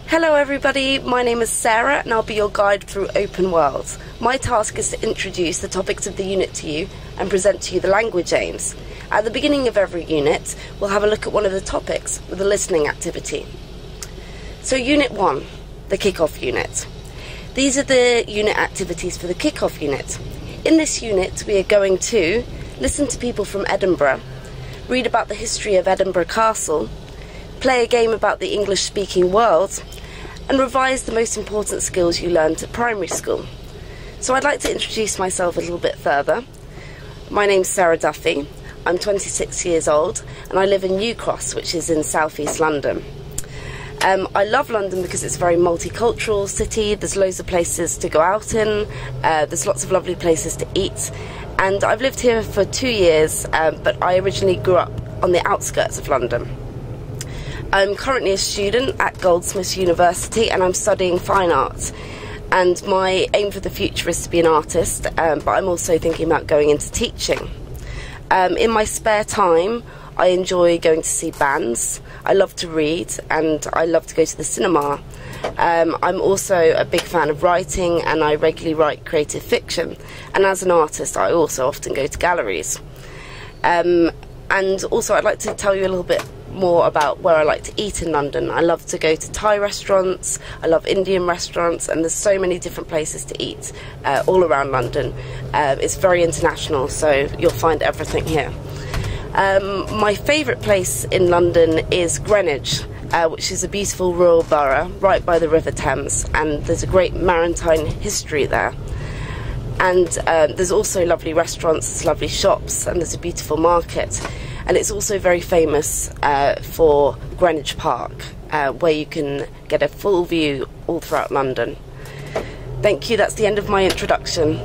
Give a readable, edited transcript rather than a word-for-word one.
Hello everybody, my name is Sarah and I'll be your guide through Open World. My task is to introduce the topics of the unit to you and present to you the language aims. At the beginning of every unit, we'll have a look at one of the topics with a listening activity. So Unit 1, the Kick-Off Unit. These are the unit activities for the Kick-Off Unit. In this unit, we are going to listen to people from Edinburgh, read about the history of Edinburgh Castle, play a game about the English-speaking world, and revise the most important skills you learned at primary school. So I'd like to introduce myself a little bit further. My name's Sarah Duffy, I'm 26 years old, and I live in New Cross, which is in southeast London. I love London because it's a very multicultural city, there's loads of places to go out in, there's lots of lovely places to eat, and I've lived here for 2 years, but I originally grew up on the outskirts of London. I'm currently a student at Goldsmiths University and I'm studying fine art, and my aim for the future is to be an artist, but I'm also thinking about going into teaching. In my spare time I enjoy going to see bands, I love to read, and I love to go to the cinema. I'm also a big fan of writing and I regularly write creative fiction, and as an artist I also often go to galleries. And also I'd like to tell you a little bit more about where I like to eat in London. I love to go to Thai restaurants, I love Indian restaurants, and there's so many different places to eat all around London. It's very international, so you'll find everything here. My favourite place in London is Greenwich, which is a beautiful rural borough right by the River Thames, and there's a great maritime history there. And there's also lovely restaurants, there's lovely shops, and there's a beautiful market. And it's also very famous for Greenwich Park, where you can get a full view all throughout London. Thank you, that's the end of my introduction.